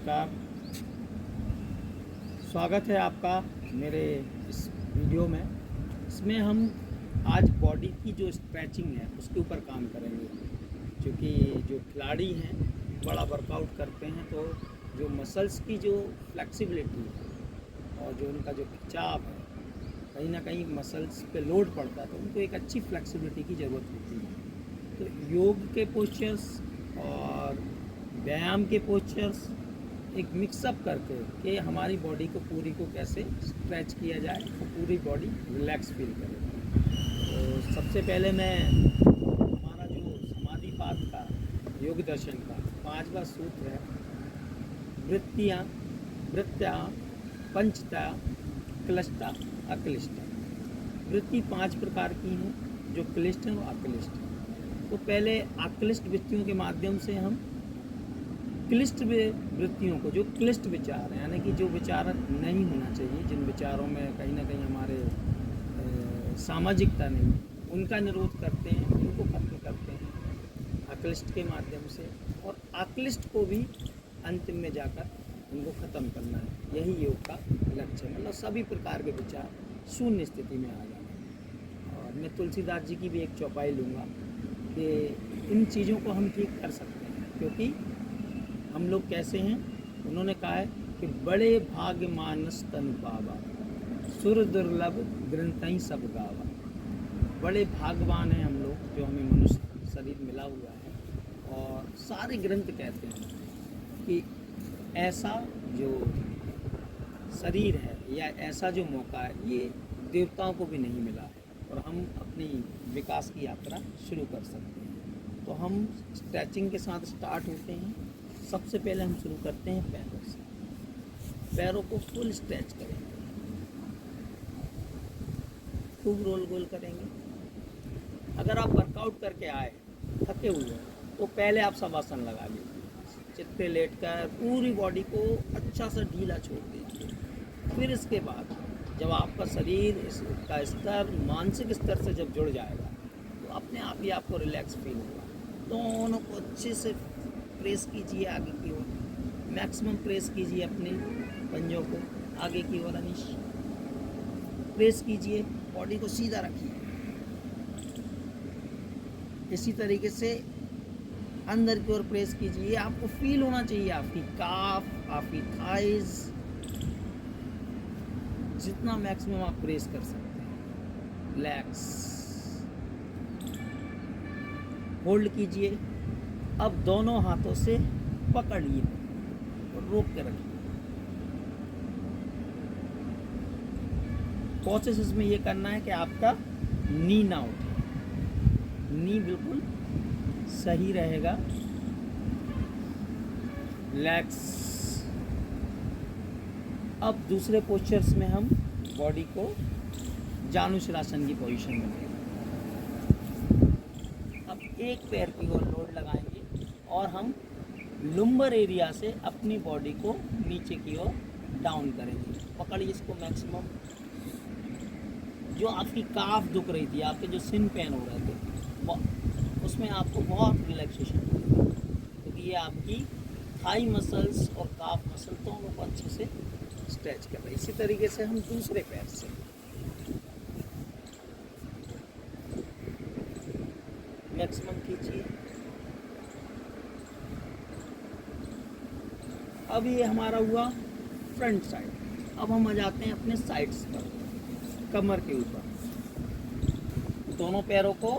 नमस्कार। स्वागत है आपका मेरे इस वीडियो में। इसमें हम आज बॉडी की जो स्ट्रेचिंग है उसके ऊपर काम करेंगे, क्योंकि जो खिलाड़ी हैं बड़ा वर्कआउट करते हैं तो जो मसल्स की जो फ्लेक्सिबिलिटी है और जो उनका जो खिंचाव है, कहीं ना कहीं मसल्स पे लोड पड़ता है तो उनको एक अच्छी फ्लेक्सिबिलिटी की ज़रूरत होती है। तो योग के पोस्चर्स और व्यायाम के पोस्चर्स एक मिक्सअप करके कि हमारी बॉडी को पूरी को कैसे स्ट्रेच किया जाए और पूरी बॉडी रिलैक्स फील करे। तो सबसे पहले मैं हमारा जो समाधिपात का योग दर्शन का 5वां सूत्र है, वृत्तियाँ वृत्त्या पंचता क्लिष्टा अक्लिष्टा। वृत्ति 5 प्रकार की हैं, जो क्लिष्ट हैं और अक्लिष्ट हैं। तो पहले अक्लिष्ट वृत्तियों के माध्यम से हम क्लिष्ट वृत्तियों को, जो क्लिष्ट विचार हैं, यानी कि जो विचार नहीं होना चाहिए, जिन विचारों में कहीं ना कहीं हमारे सामाजिकता नहीं, उनका निरोध करते हैं, उनको खत्म करते हैं अक्लिष्ट के माध्यम से। और अक्लिष्ट को भी अंतिम में जाकर उनको ख़त्म करना है। यही योग का लक्ष्य है, मतलब सभी प्रकार के विचार शून्य स्थिति में आ जाना। और मैं तुलसीदास जी की भी एक चौपाई लूँगा कि इन चीज़ों को हम ठीक कर सकते हैं, क्योंकि हम लोग कैसे हैं। उन्होंने कहा है कि बड़े भाग्य मानस तनु पावा, सुर दुर्लभ ग्रंथई सब गावा। बड़े भाग्यवान हैं हम लोग, जो हमें मनुष्य शरीर मिला हुआ है। और सारे ग्रंथ कहते हैं कि ऐसा जो शरीर है या ऐसा जो मौका है, ये देवताओं को भी नहीं मिला है, और हम अपनी विकास की यात्रा शुरू कर सकते हैं। तो हम स्ट्रेचिंग के साथ स्टार्ट होते हैं। सबसे पहले हम शुरू करते हैं पैरों से। पैरों को फुल स्ट्रेच करेंगे, खूब रोल गोल करेंगे। अगर आप वर्कआउट करके आए थके हुए तो पहले आप शवासन लगा लीजिए, चित्ते लेटकर पूरी बॉडी को अच्छा सा ढीला छोड़ दीजिए। फिर इसके बाद जब आपका शरीर इसका स्तर मानसिक स्तर से जब जुड़ जाएगा तो अपने आप ही आपको रिलैक्स फील होगा। दोनों को अच्छे से प्रेस कीजिए आगे की ओर, मैक्सिमम प्रेस कीजिए अपने पंजों को आगे की ओर। अनिश प्रेस कीजिए, बॉडी को सीधा रखिए। इसी तरीके से अंदर की ओर प्रेस कीजिए। आपको फील होना चाहिए आपकी काफ, आपकी थाइज, जितना मैक्सिमम आप प्रेस कर सकते हैं। रिलैक्स, होल्ड कीजिए। अब दोनों हाथों से पकड़िए और रोक के रखिए। कोशिश इसमें ये करना है कि आपका नी ना उठे, नी बिल्कुल सही रहेगा। रिलैक्स। अब दूसरे पोस्चर्स में हम बॉडी को जानुशिरासन की पोजीशन में लेंगे। अब एक पैर की ओर लोड लगाएंगे और हम लुम्बर एरिया से अपनी बॉडी को नीचे की ओर डाउन करेंगे। पकड़िए इसको मैक्सिमम। जो आपकी काफ दुख रही थी, आपके जो सिन पेन हो रहे थे, उसमें आपको बहुत रिलैक्सेशन मिलेगा, क्योंकि ये आपकी थाई मसल्स और काफ मसल दोनों को अच्छे से स्ट्रेच कर रहे हैं। इसी तरीके से हम दूसरे पैर से मैक्सिमम खींचिए। अब ये हमारा हुआ फ्रंट साइड। अब हम आ जाते हैं अपने साइड्स पर, कमर के ऊपर। दोनों पैरों को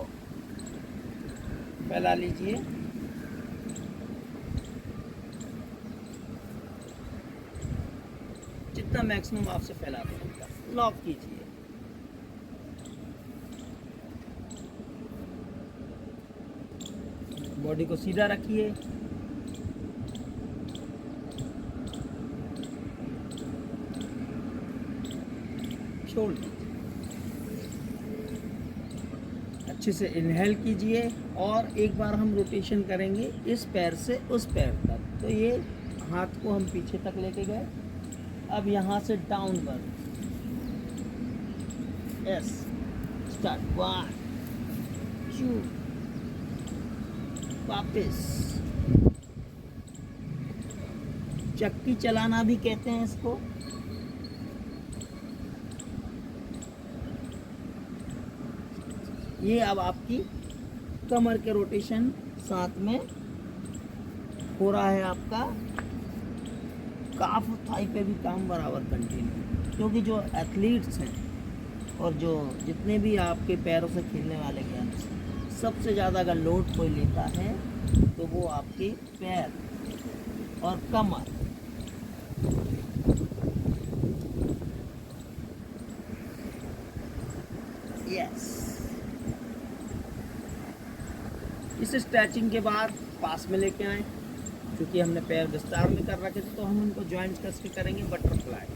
फैला लीजिए। जितना मैक्सिमम आपसे फैला देगा, लॉक कीजिए। बॉडी को सीधा रखिए। छोड़ दीजिए। अच्छे से इनहेल कीजिए और एक बार हम रोटेशन करेंगे इस पैर से उस पैर तक। तो ये हाथ को हम पीछे तक लेके गए। अब यहाँ से डाउनवर्ड। Yes, start. 1 2, वापस चक्की चलाना भी कहते हैं इसको। ये अब आपकी कमर के रोटेशन साथ में हो रहा है, आपका काफ थाई पे भी काम बराबर कंटिन्यू, क्योंकि जो एथलीट्स हैं और जो जितने भी आपके पैरों से खेलने वाले गेम्स, सबसे ज़्यादा अगर लोड कोई लेता है तो वो आपके पैर और कमर। यस, इस स्ट्रेचिंग के बाद पास में लेके आए, क्योंकि हमने पैर विस्तार में कर रखे थे तो हम उनको जॉइंट्स कस के करेंगे बटरफ्लाई।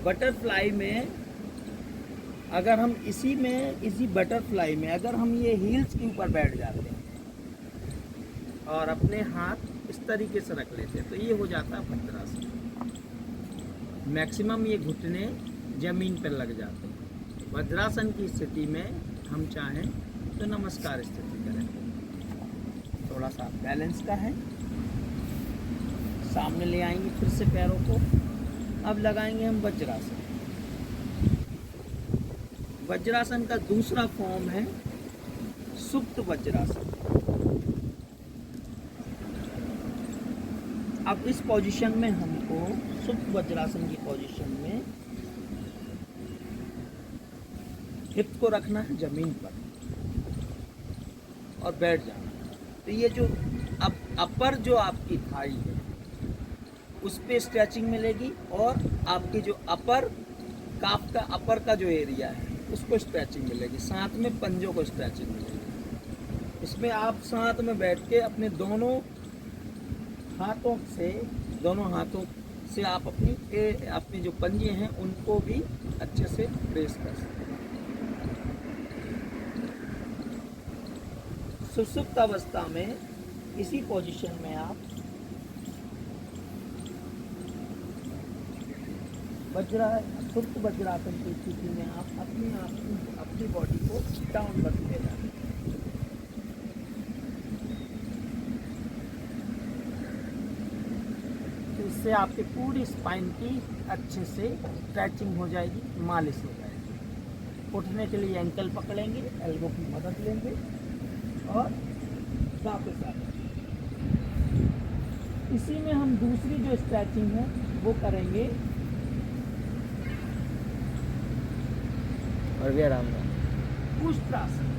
बटरफ्लाई में अगर हम इसी बटरफ्लाई में अगर हम ये हील्स के ऊपर बैठ जाते हैं और अपने हाथ इस तरीके से रख लेते हैं तो ये हो जाता है वज्रासन। मैक्सिमम ये घुटने जमीन पर लग जाते हैं। वज्रासन की स्थिति में हम चाहें तो नमस्कार स्थिति करें। थोड़ा सा बैलेंस का है, सामने ले आएंगे फिर से पैरों को। अब लगाएंगे हम वज्रासन। वज्रासन का दूसरा फॉर्म है सुप्त वज्रासन। अब इस पोजीशन में हमको सुप्त वज्रासन की पोजीशन में हिप को रखना है जमीन पर और बैठ जाना। तो ये जो अब अपर जो आपकी थाई है उस पे स्ट्रेचिंग मिलेगी और आपके जो अपर काफ का अपर का जो एरिया है उसको स्ट्रेचिंग मिलेगी, साथ में पंजों को स्ट्रेचिंग मिलेगी। इसमें आप साथ में बैठ के अपने दोनों हाथों से आप अपने जो पंजे हैं उनको भी अच्छे से प्रेस कर सकते हैं। सुषुप्त अवस्था में इसी पोजीशन में आप सुप्त वज्रासन की स्थिति में आप अपनी बॉडी को डाउन करते जाते हैं। तो इससे आपके पूरी स्पाइन की अच्छे से स्ट्रेचिंग हो जाएगी, मालिश हो जाएगी। उठने के लिए एंकल पकड़ेंगे, एल्बो की मदद लेंगे और वापस आ जाएंगे। इसी में हम दूसरी जो स्ट्रेचिंग है वो करेंगे और भी आराम है। पुष्टासन।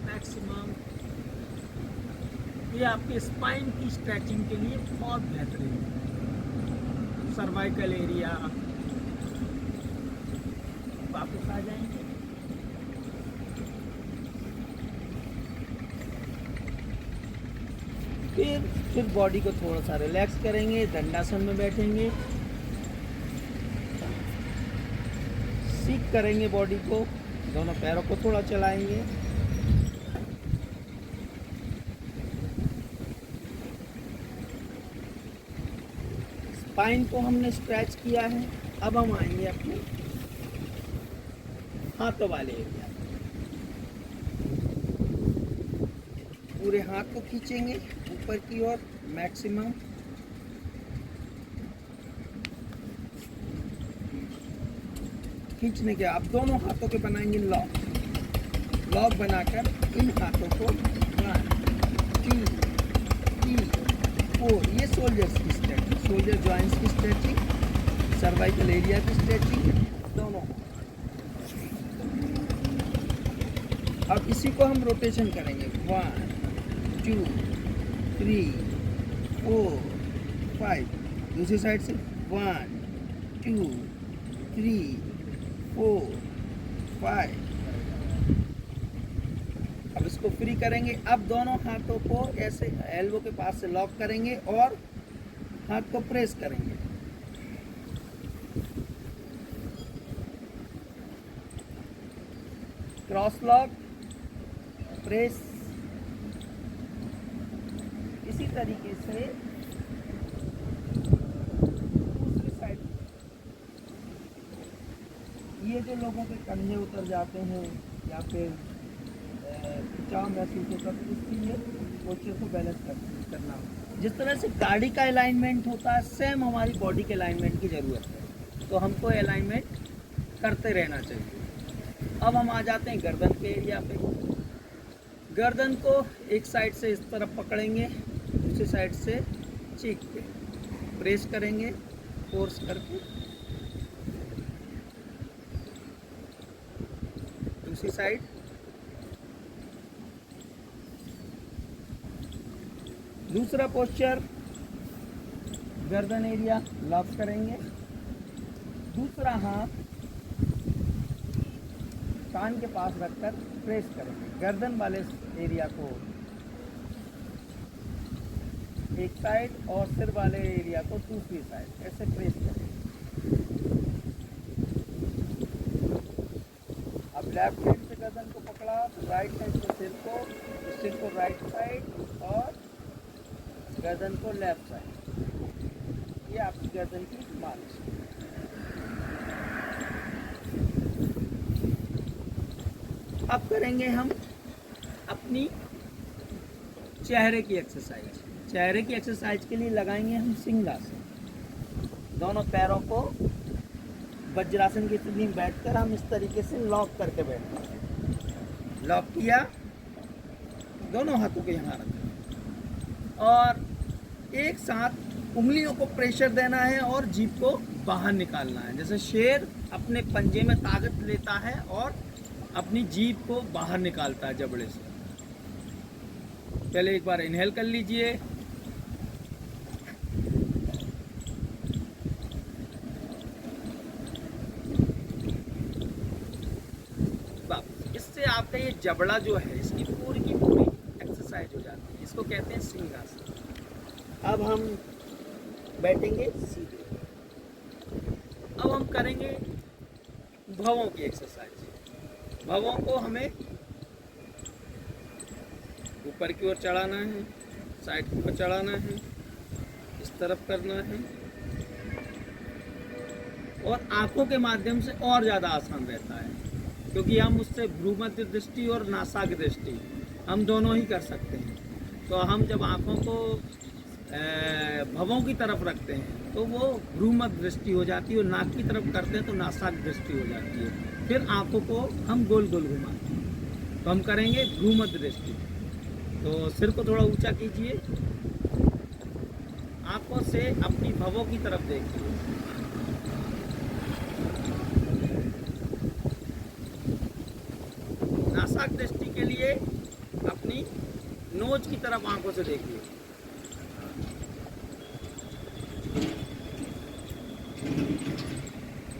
मैक्सिमम ये आपके स्पाइन की स्ट्रेचिंग के लिए बहुत बेहतरीन है। Cervical area. वापस आ जाएंगे। फिर बॉडी को थोड़ा सा रिलैक्स करेंगे, दंडासन में बैठेंगे, सीख करेंगे बॉडी को, दोनों पैरों को थोड़ा चलाएंगे। स्पाइन को हमने स्ट्रेच किया है। अब हम आएंगे अपने हाथों वाले एरिया। पूरे हाथ को खींचेंगे ऊपर की ओर मैक्सिमम। खींचने के आप दोनों हाथों के बनाएंगे लॉक बनाकर इन हाथों को 1 2 3 4। ये शोल्डर्स की स्ट्रेचिंग, शोल्डर जॉइंट्स की स्ट्रेचिंग, सर्वाइकल एरिया की स्ट्रेचिंग दोनों। अब इसी को हम रोटेशन करेंगे 1 2 3 4 5। दूसरी साइड से 1 2 3 4 5। अब इसको फ्री करेंगे। अब दोनों हाथों को ऐसे एल्बो के पास से लॉक करेंगे और हाथ को प्रेस करेंगे। क्रॉस लॉक, प्रेस, तरीके से दूसरी साइड, ये जो लोगों के कंधे उतर जाते हैं या फिर खिंचाव महसूस होता है, तो इसके लिए पोस्चर को बैलेंस करना। जिस तरह से गाड़ी का अलाइनमेंट होता है, सेम हमारी बॉडी के अलाइनमेंट की ज़रूरत है, तो हमको अलाइनमेंट करते रहना चाहिए। अब हम आ जाते हैं गर्दन के एरिया पे। गर्दन को एक साइड से इस तरफ पकड़ेंगे, दूसरी साइड से चीक पे प्रेस करेंगे, फोर्स करके। दूसरी साइड, दूसरा पोस्चर, गर्दन एरिया लॉक करेंगे, दूसरा हाथ कान के पास रखकर प्रेस करेंगे। गर्दन वाले एरिया को एक साइड और सिर वाले एरिया को दूसरी साइड, ऐसे प्रेस करेंगे। अब लेफ्ट हैंड से गर्दन को पकड़ा, राइट हैंड से सिर को राइट साइड और गर्दन को लेफ्ट साइड। ये आपकी गर्दन की मालिश। अब करेंगे हम अपनी चेहरे की एक्सरसाइज। चेहरे की एक्सरसाइज के लिए लगाएंगे हम सिंहासन। दोनों पैरों को वज्रासन की स्थिति में बैठकर हम इस तरीके से लॉक करके बैठते हैं। लॉक किया, दोनों हाथों को यहाँ रखा और एक साथ उंगलियों को प्रेशर देना है और जीभ को बाहर निकालना है। जैसे शेर अपने पंजे में ताकत लेता है और अपनी जीभ को बाहर निकालता है जबड़े से। पहले एक बार इनहेल कर लीजिए, इससे आपका ये जबड़ा जो है इसकी पूरी की पूरी एक्सरसाइज हो जाती है। इसको कहते हैं सिंहासन। अब हम बैठेंगे सीधे। अब हम करेंगे भवों की एक्सरसाइज। भवों को हमें ऊपर की ओर चढ़ाना है, साइड की ओर चढ़ाना है, इस तरफ करना है और आंखों के माध्यम से और ज़्यादा आसान रहता है, क्योंकि हम उससे भ्रूमध्य दृष्टि और नासाग्र दृष्टि हम दोनों ही कर सकते हैं। तो हम जब आंखों को भवों की तरफ रखते हैं तो वो भ्रूमध्य दृष्टि हो जाती है और नाक की तरफ करते हैं तो नासाग्र दृष्टि हो जाती है। फिर आंखों को हम गोल गोल घुमाते हैं। तो हम करेंगे भ्रूमध्य दृष्टि। तो सिर को थोड़ा ऊंचा कीजिए, आंखों से अपनी भवों की तरफ देखिए। नासाग्र दृष्टि के लिए अपनी नोज की तरफ आंखों से देखिए।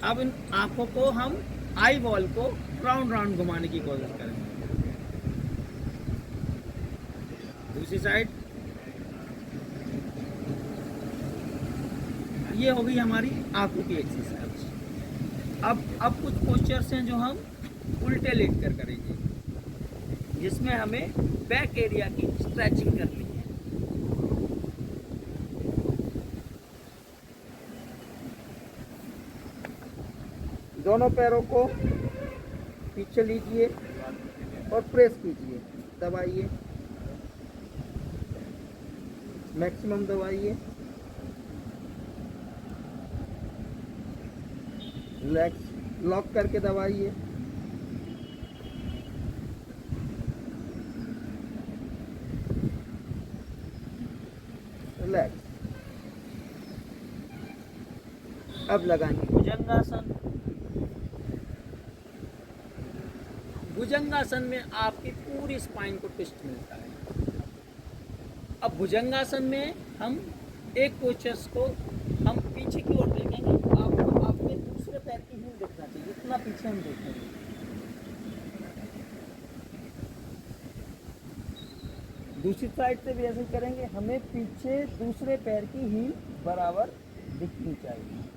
अब इन आंखों को हम आई बॉल को राउंड राउंड घुमाने की कोशिश करेंगे। दूसरी साइड, ये हो गई हमारी आंखों की एक्सरसाइज। अब कुछ पोस्चर्स हैं जो हम उल्टे लेट कर करेंगे, जिसमें हमें बैक एरिया की स्ट्रेचिंग करनी है। दोनों पैरों को पीछे लीजिए और प्रेस कीजिए, दबाइए, मैक्सिमम दबाइए। लेग्स लॉक करके दबाइए। रिलैक्स। अब लगाएंगे भुजंगासन। भुजंगासन में आपकी पूरी स्पाइन को ट्विस्ट मिलता है। अब भुजंगासन में हम एक पोस्चर्स को हम पीछे की ओर देखेंगे। आपको आपके दूसरे पैर की हील देखना चाहिए, इतना पीछे हम देखेंगे। दूसरी साइड से भी ऐसे करेंगे, हमें पीछे दूसरे पैर की हील बराबर दिखनी चाहिए।